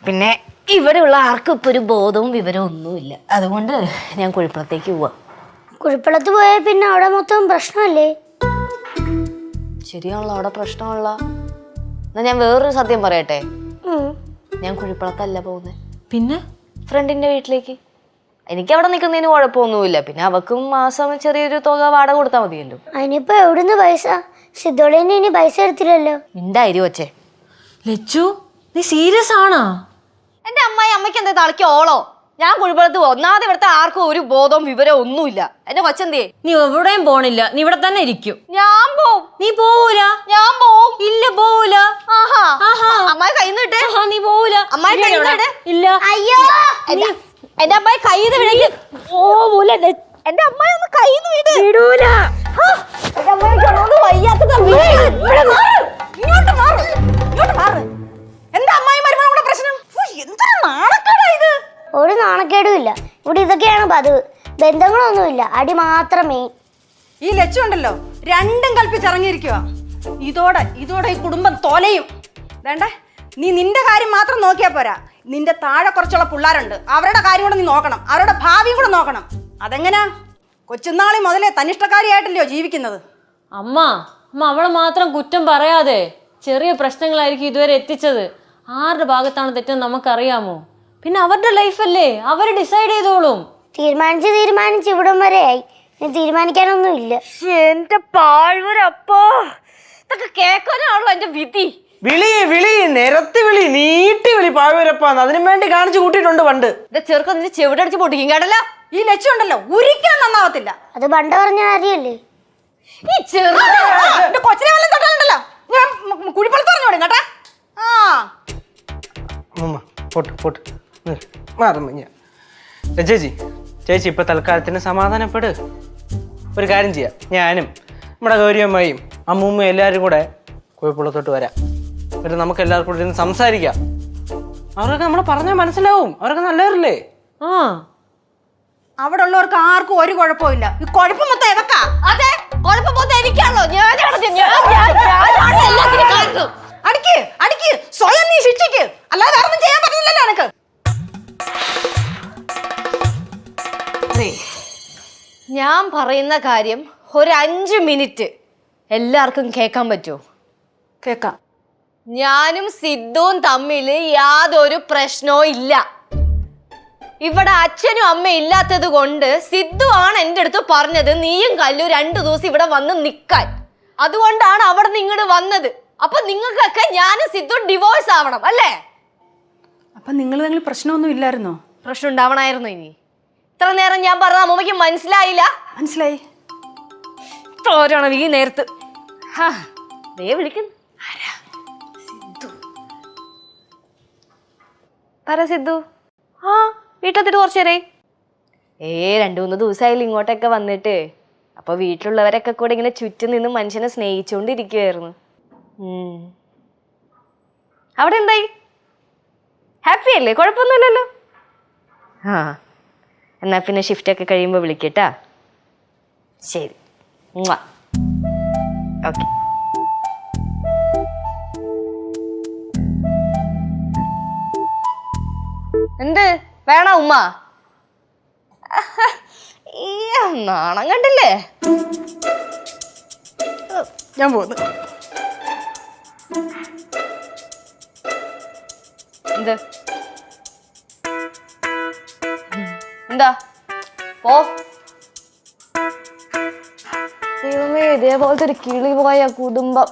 പിന്നെ ഇവിടെയുള്ള ആർക്കും ഇപ്പൊ ഒരു ബോധവും വിവരവും ഒന്നുമില്ല. അതുകൊണ്ട് ഞാൻ കുഴിപ്പളത്തേക്ക് പോവാ. കുഴിപ്പളത്ത് പോയാൽ പിന്നെ അവിടെ മൊത്തം പ്രശ്നമല്ലേ? ശരിയാണല്ലോ, അവിടെ പ്രശ്നമുള്ള. എന്നാ ഞാൻ വേറൊരു സത്യം പറയട്ടെ, ഞാൻ കുഴിപ്പളത്തല്ല പോകുന്നത്. പിന്നെ ഫ്രണ്ടിന്റെ വീട്ടിലേക്ക്. എനിക്ക് അവിടെ നിൽക്കുന്നതിന് കുഴപ്പമൊന്നുമില്ല. പിന്നെ അവക്കും മാസം ചെറിയൊരു തുക വാടക കൊടുത്താൽ മതിയല്ലോ. അതിനിപ്പോ എവിടുന്ന് പൈസ? സിദ്ധോളിന് ഇനി പൈസ എടുത്തില്ലല്ലോ. ഉണ്ടായിരു വച്ചേ. ലച്ചു, നീ സീരിയസ് ആണോ? എന്റെ അമ്മയ്ക്ക് എന്താ തളിക്ക് ഓളോ? ഞാൻ കുഴിപ്പളത്ത് പോകും. ഒന്നാമത് ഇവിടുത്തെ ആർക്കും ഒരു ബോധവും വിവരവും ഒന്നുമില്ല. എന്റെ കൊച്ചെന്തേ? നീ എവിടെയും പോണില്ല, നീ ഇവിടെ തന്നെ ഇരിക്കും. ഞാൻ പോവും. നീ പോവൂല. ഞാൻ പോവും. ഇല്ല, പോവൂല. അമ്മായി കയ്യിൽ നിന്ന് നീ പോവൂല. അമ്മായി കയ്യിൽ നിന്ന് ഇല്ല. അയ്യോ, എന്റെ അമ്മായി കയ്യിൽ നിന്ന് വിളിക്കും. പോവൂല. എന്റെ അമ്മായി ഒന്ന് കയ്യിൽ നിന്ന് വിട്. വിടൂല. എന്റെ അമ്മായി വയ്യാത്തത്. ഇങ്ങോട്ട് മാറ്. ഇങ്ങോട്ട് മാറ്. എന്താ അമ്മായി മരുമകളുടെ പ്രശ്നം? എന്തൊരു നാണക്കേടാ ഇത്. ഒരു നാണക്കേടും ഇല്ല. ഇവിടെ ഇതൊക്കെയാണ് പതിവ്. ബന്ധങ്ങളൊന്നുമില്ല, അടി മാത്രമേ. ഈ ലച്ചു ഉണ്ടല്ലോ, രണ്ടും കൽപ്പിച്ചിറങ്ങിയിരിക്കുക. ഇതോടെ ഈ കുടുംബം തോലയും. വേണ്ടേ, നീ നിന്റെ കാര്യം മാത്രം നോക്കിയാ പോരാ. നിന്റെ താഴെ കുറച്ചുള്ള പിള്ളേരുണ്ട്, അവരുടെ കാര്യം കൂടെ നീ നോക്കണം. അവരുടെ ഭാവിയും കൂടെ നോക്കണം. അതെങ്ങനാ? കൊച്ചുനാളി മുതലേ തനിഷ്ടക്കാരിയായിട്ടല്ലയോ ജീവിക്കുന്നത്? അമ്മ അവളെ മാത്രം കുറ്റം പറയാതെ. ചെറിയ പ്രശ്നങ്ങളായിരിക്കും ഇതുവരെ എത്തിച്ചത്. ആരുടെ ഭാഗത്താണ് തെറ്റെന്ന് നമുക്കറിയാമോ? പിന്നെ അവരുടെ ലൈഫല്ലേ, അവർ ഡിസൈഡ് ചെയ്തോളും. തീരുമാനിച്ച് ഇവിടം വരെ ആയി. ഇനി തീരുമാനിക്കാനൊന്നും ഇല്ല. എന്റെ പാഴ്വരപ്പോ, ഇതൊക്കെ കേൾക്കാനാണല്ലോ എന്റെ വിധി. വിളി നിരത്തി വിളി, നീട്ടി വിളി പാഴ്വരപ്പാന്ന്. അതിനു വേണ്ടി കാണിച്ചു കൂട്ടിയിട്ടുണ്ട് പണ്ട്. ഇത് ചെറുക്കം നിന്റെ ചെവിടടിച്ച് പൊട്ടിക്കും കേട്ടല്ല. ഈ ലച്ചു ഉണ്ടല്ലോ, ഒരിക്കലും നന്നാവത്തില്ല. അത് പണ്ട് പറഞ്ഞ കാര്യല്ലേ. ഈ കൊച്ചിനെ വല്ലതും തൊട്ടാലുണ്ടല്ലോ ഞാൻ കുഴിപ്പളത്ത് പറഞ്ഞോളൂ കേട്ടാ. പോട്ട് മാറുന്നു ഞാൻ. ചേച്ചി ഇപ്പൊ തൽക്കാലത്തിന് സമാധാനപ്പെട്. ഒരു കാര്യം ചെയ്യാം, ഞാനും നമ്മുടെ ഗൗരിയമ്മയും അമ്മൂമ്മയും എല്ലാവരും കൂടെ കുഴിപ്പുള്ളത്തോട്ട് വരാം. എന്നിട്ട് നമുക്ക് എല്ലാവർക്കും കൂടെ ഇരുന്ന് സംസാരിക്കാം. അവരൊക്കെ നമ്മളെ പറഞ്ഞാൽ മനസ്സിലാവും. അവരൊക്കെ നല്ലവരല്ലേ? അവിടെ ഉള്ളവർക്ക് ആർക്കും ഒരു കുഴപ്പമില്ല. ഈ കുഴപ്പം മൊത്തം എവക്കാ. അതെ, കുഴപ്പം മൊത്തം എനിക്കാണല്ലോ. അടിക്ക് സ്വയം നീ ശിക്ഷിക്ക്. അല്ലാതെ വേറെ ഒന്നും ചെയ്യാൻ പറ്റില്ലല്ലോ എനക്ക്. ഞാൻ പറയുന്ന കാര്യം ഒരു 5 മിനിറ്റ് എല്ലാവർക്കും കേൾക്കാൻ പറ്റുമോ? കേക്കാം. ഞാനും സിദ്ധുവും തമ്മിൽ യാതൊരു പ്രശ്നവും ഇല്ല. ഇവിടെ അച്ഛനും അമ്മയും ഇല്ലാത്തത് കൊണ്ട് സിദ്ധു ആണ് എൻ്റെ അടുത്ത് പറഞ്ഞത് നീയും കല്ലു 2 ദിവസം ഇവിടെ വന്ന് നിൽക്കാൻ. അതുകൊണ്ടാണ് അവിടെ നിന്ന് ഇങ്ങോട്ട് വന്നത്. അപ്പൊ നിങ്ങൾക്കൊക്കെ ഞാനും സിദ്ധു ഡിവോഴ്സ് ആവണം അല്ലേ? അപ്പൊ നിങ്ങൾ തമ്മിൽ പ്രശ്നമൊന്നും ഇല്ലായിരുന്നോ? പ്രശ്നം ഉണ്ടാവണമായിരുന്നു. ഇനി ഇത്ര നേരം ഞാൻ പറഞ്ഞ അമ്മയ്ക്ക് മനസ്സിലായില്ല? മനസ്സിലായി. തോരണം ഈ നേരത്ത്. വിളിക്കുന്നു. പറ സിദ്ധു. വീട്ടിലെത്തിട്ട് കുറച്ചു നേരേ. 2-3 ദിവസമായില്ല ഇങ്ങോട്ടൊക്കെ വന്നിട്ട്. അപ്പൊ വീട്ടിലുള്ളവരൊക്കെ കൂടെ ഇങ്ങനെ ചുറ്റും നിന്ന് മനുഷ്യനെ സ്നേഹിച്ചുകൊണ്ടിരിക്കുവായിരുന്നു. അവിടെ എന്തായി? ഹാപ്പി അല്ലേ? കുഴപ്പമൊന്നുമില്ലല്ലോ. എന്നാ പിന്നെ ഷിഫ്റ്റ് ഒക്കെ കഴിയുമ്പോൾ വിളിക്കട്ടാ. ശരി. ഓക്കെ. എന്ത് വേണോ ഉമ്മ? നാണം കണ്ടില്ലേ? ഞാൻ പോകുന്നു. എന്ത്? എന്താ പോ. ദൈവമേ, ഇതേപോലത്തെ ഒരു കിളി പോയ കുടുംബം.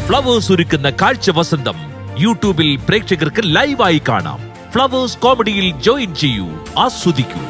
ഫ്ലവേഴ്സ് ഒരുക്കുന്ന കാഴ്ച വസന്തം യൂട്യൂബിൽ പ്രേക്ഷകർക്ക് ലൈവായി കാണാം. ഫ്ലവേഴ്സ് കോമഡിയിൽ ജോയിൻ ചെയ്യൂ, ആസ്വദിക്കൂ.